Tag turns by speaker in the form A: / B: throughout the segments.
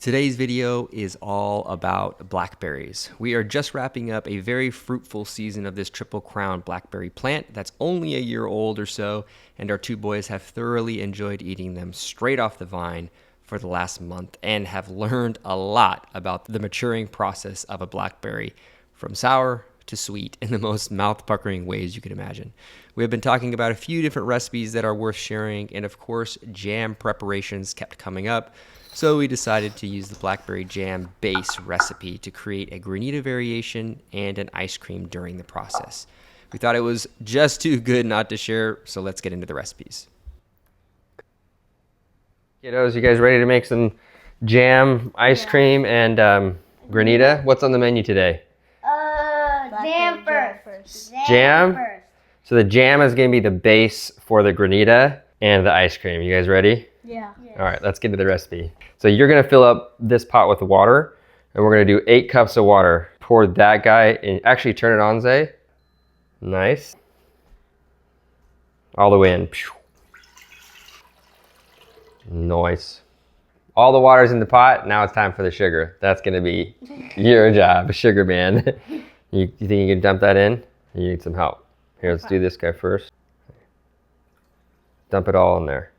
A: Today's video is all about blackberries. We are just wrapping up a very fruitful season of this Triple Crown blackberry plant that's only a year old or so, and our two boys have thoroughly enjoyed eating them straight off the vine for the last month and have learned a lot about the maturing process of a blackberry, from sour to sweet in the most mouth-puckering ways you can imagine. We have been talking about a few different recipes that are worth sharing, and of course, jam preparations kept coming up. So we decided to use the blackberry jam base recipe to create a Granita variation and an ice cream during the process. We thought it was just too good not to share, so let's get into the recipes. Kiddos, you guys ready to make some jam, ice cream, and Granita? What's on the menu today?
B: Jam first.
A: Jam? So the jam is going to be the base for the Granita and the ice cream. You guys ready?
B: Yeah.
A: All right, let's get into the recipe. So you're gonna fill up this pot with water, and we're gonna do 8 cups of water. Pour that guy in. Actually, turn it on, Zay. Nice. All the way in. Nice. All the water's in the pot. Now it's time for the sugar. That's gonna be your job, sugar man. You think you can dump that in? You need some help. Here, let's do this guy first. Dump it all in there.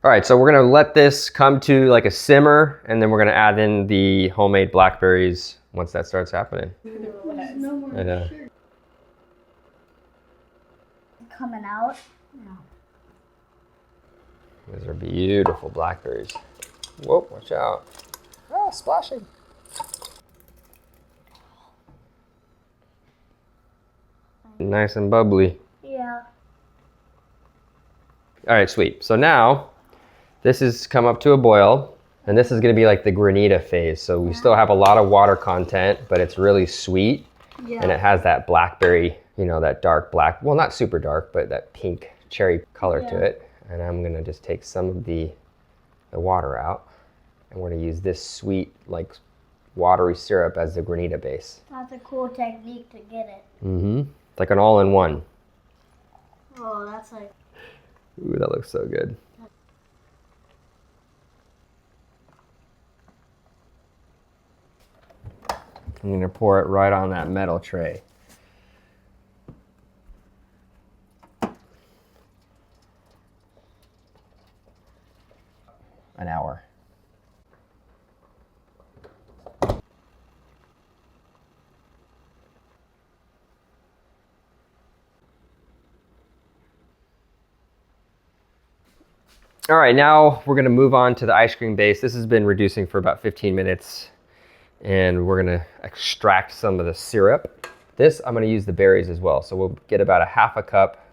A: All right, so we're gonna let this come to like a simmer, and then we're gonna add in the homemade blackberries once that starts happening. I know.
B: Coming out. No.
A: These are beautiful blackberries. Whoa, watch out. Ah, splashing. Nice and bubbly.
B: Yeah.
A: All right, sweet. So now, this has come up to a boil, and this is gonna be like the Granita phase. So we still have a lot of water content, but it's really sweet.
B: Yeah.
A: And it has that blackberry, you know, that dark black, well, not super dark, but that pink cherry color to it. And I'm gonna just take some of the water out, and we're gonna use this sweet, like watery syrup as the Granita base.
B: That's a cool technique to get it.
A: Mm-hmm. It's like an all-in-one.
B: Oh, that's like...
A: Ooh, that looks so good. I'm gonna pour it right on that metal tray. An hour. All right, now we're gonna move on to the ice cream base. This has been reducing for about 15 minutes. And we're gonna extract some of the syrup. This, I'm gonna use the berries as well. So we'll get about a half a cup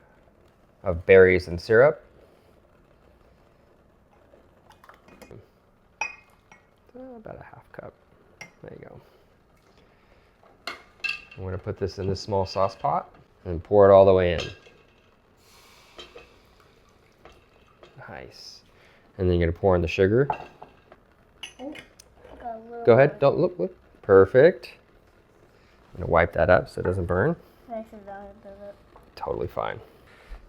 A: of berries and syrup. About a half cup, there you go. I'm gonna put this in this small sauce pot and pour it all the way in. Nice. And then you're gonna pour in the sugar. Go ahead, don't look. Perfect. I'm gonna wipe that up so it doesn't burn. Totally fine.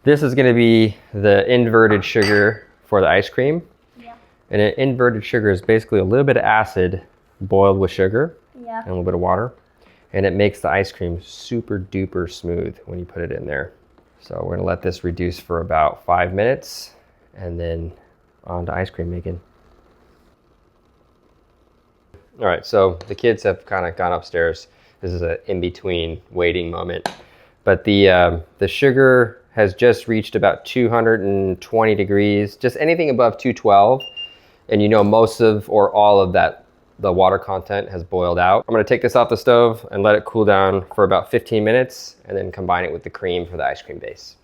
A: This is gonna be the inverted sugar for the ice cream.
B: Yeah.
A: And an inverted sugar is basically a little bit of acid boiled with sugar and a little bit of water. And it makes the ice cream super duper smooth when you put it in there. So we're gonna let this reduce for about 5 minutes, and then on to ice cream making. All right, so the kids have kind of gone upstairs. This is an in-between waiting moment. But the sugar has just reached about 220 degrees, just anything above 212. And you know most of or all of that, the water content has boiled out. I'm gonna take this off the stove and let it cool down for about 15 minutes, and then combine it with the cream for the ice cream base.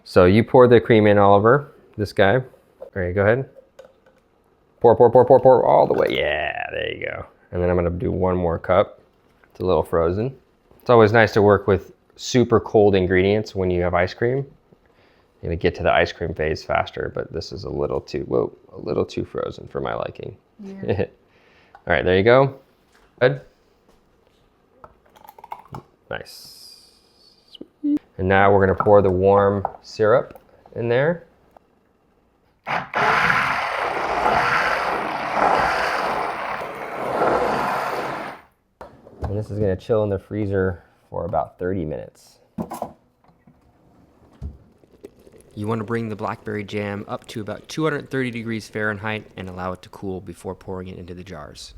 A: So you pour the cream in, Oliver, this guy. All right, go ahead. Pour all the way. Yeah, there you go. And then I'm gonna do 1 more cup. It's a little frozen. It's always nice to work with super cold ingredients when you have ice cream. You're gonna get to the ice cream phase faster, but this is a little too frozen for my liking. Yeah. All right, there you go. Good. Nice. Sweet. And now we're gonna pour the warm syrup in there. this is gonna chill in the freezer for about 30 minutes. You want to bring the blackberry jam up to about 230 degrees Fahrenheit and allow it to cool before pouring it into the jars.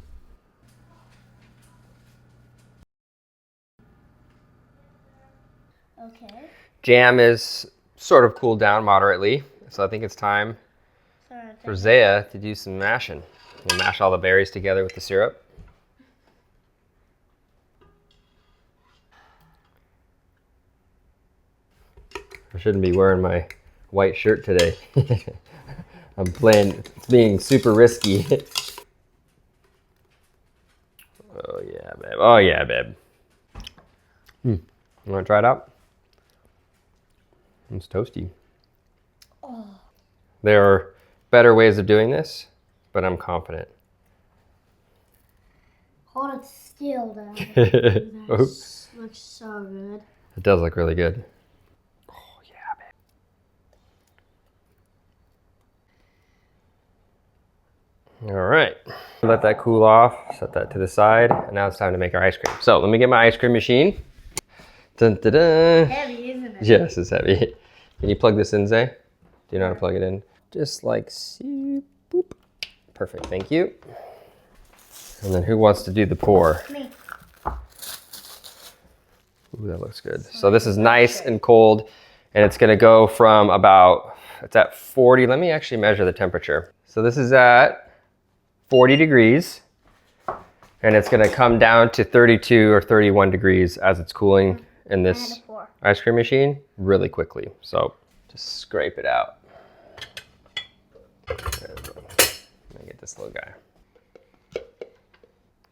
B: Okay.
A: Jam is sort of cooled down moderately, so I think it's time for Zaya to do some mashing. We'll mash all the berries together with the syrup. I shouldn't be wearing my white shirt today. I'm it's being super risky. Oh yeah, babe. Oh yeah, babe. You want to try it out? It's toasty.
B: Oh.
A: There are better ways of doing this, but I'm confident.
B: Hold it still, though. That looks so good.
A: It does look really good. Oh yeah, babe. All right. Let that cool off. Set that to the side, and now it's time to make our ice cream. So let me get my ice cream machine. Dun, dun, dun.
B: Heavy, isn't it?
A: Yes, it's heavy. Can you plug this in, Zay? Do you know how to plug it in? Just like see, boop. Perfect, thank you. And then who wants to do the pour?
B: Me.
A: Ooh, that looks good. So this is nice and cold, and it's gonna go from about, it's at 40. Let me actually measure the temperature. So this is at 40 degrees, and it's gonna come down to 32 or 31 degrees as it's cooling in this ice cream machine really quickly. So just scrape it out. Let me get this little guy.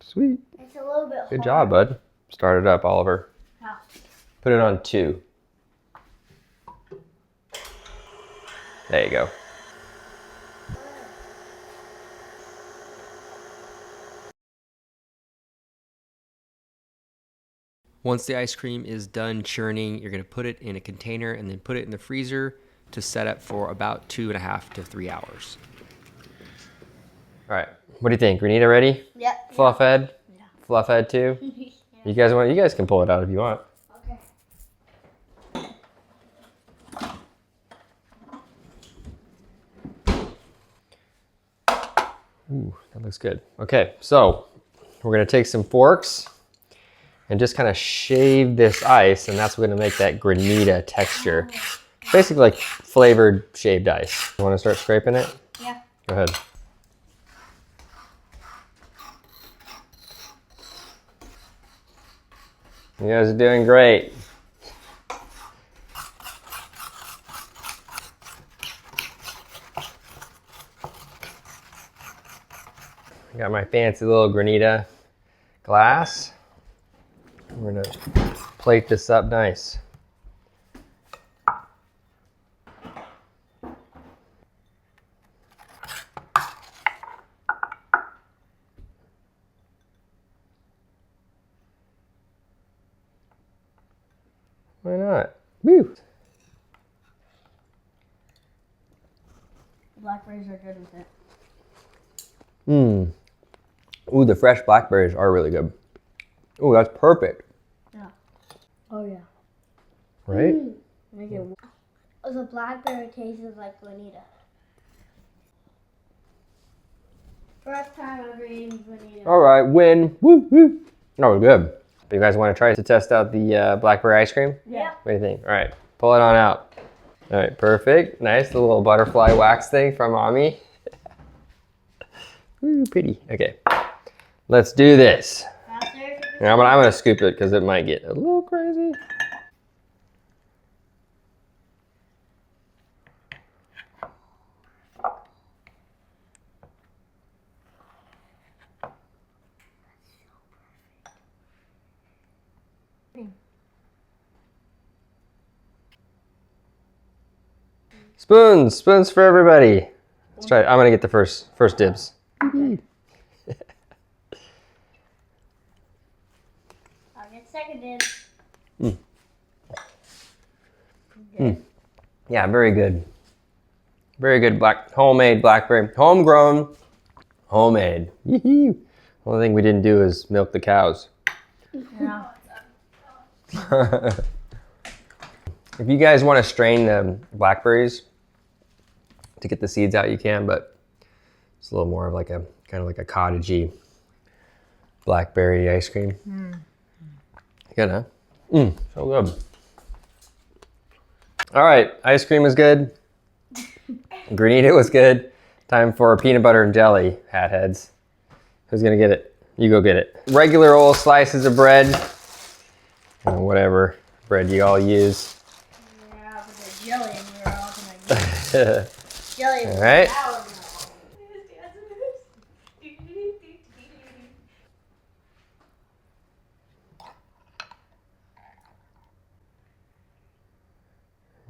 A: Sweet.
B: It's a little bit hard.
A: Good job, bud. Start it up, Oliver.
B: How?
A: Put it on 2. There you go. Once the ice cream is done churning, you're gonna put it in a container and then put it in the freezer to set up for about 2.5 to 3 hours. All right, what do you think? Granita ready?
B: Yep.
A: Fluff head?
B: Yeah.
A: Fluff head too?
B: Yeah.
A: You guys can pull it out if you want.
B: Okay.
A: Ooh, that looks good. Okay, so we're gonna take some forks and just kind of shave this ice, and that's what's gonna make that granita texture. Basically like flavored shaved ice. You wanna start scraping it?
B: Yeah.
A: Go ahead. You guys are doing great. I got my fancy little granita glass. We're gonna plate this up nice. Why not? Woo!
B: Blackberries are good with it.
A: Mmm. Ooh, the fresh blackberries are really good. Ooh, that's perfect.
B: Yeah. Oh yeah.
A: Right?
B: Make it. The blackberry tastes like Granita. First time ever eating Granita.
A: All right, win. Woo, woo. Oh, good. You guys want to try to test out the blackberry ice cream?
B: Yeah.
A: What do you think? All right, pull it on out. All right, perfect. Nice, the little butterfly wax thing from Mommy. Ooh, pretty. Okay, let's do this. Yeah, I'm gonna scoop it because it might get a little crazy. Spoons for everybody. Let's try it. I'm gonna get the first dibs.
B: Okay. I'll get second dibs.
A: Yeah, very good. Very good homemade blackberry. Homegrown, homemade. Only thing we didn't do is milk the cows.
B: Yeah.
C: If you guys want to strain the blackberries to get the seeds out, you can, but it's a little more of like a kind of like a cottagey blackberry ice cream. Good, huh? So good. All right, ice cream was good. Granita was good. Time for peanut butter and jelly, hat heads. Who's gonna get it? You go get it. Regular old slices of bread. Whatever bread you all use.
B: Yeah, but the jelly, and we're all gonna get jelly.
C: All right.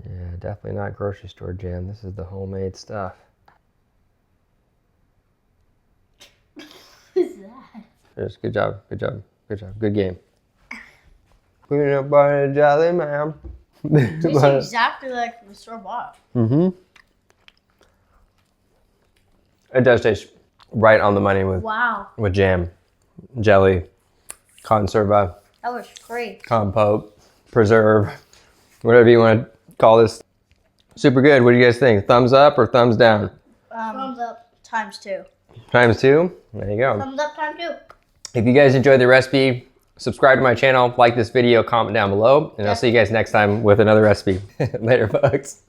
C: Yeah, definitely not grocery store jam. This is the homemade stuff.
B: What is that?
C: Yes, good job, good job, good job. Good game. Peanut butter and jelly, ma'am.
B: Tastes exactly like the store bought.
C: Mm-hmm. It does taste right on the money
B: Wow.
C: with jam, jelly, conserva,
B: That was great.
C: compote, preserve, whatever you want to call this. Super good. What do you guys think? Thumbs up or thumbs down?
B: Thumbs up times 2.
C: Times 2? There you go.
B: Thumbs up times 2.
C: If you guys enjoyed the recipe, subscribe to my channel, like this video, comment down below, and I'll see you guys next time with another recipe. Later, folks.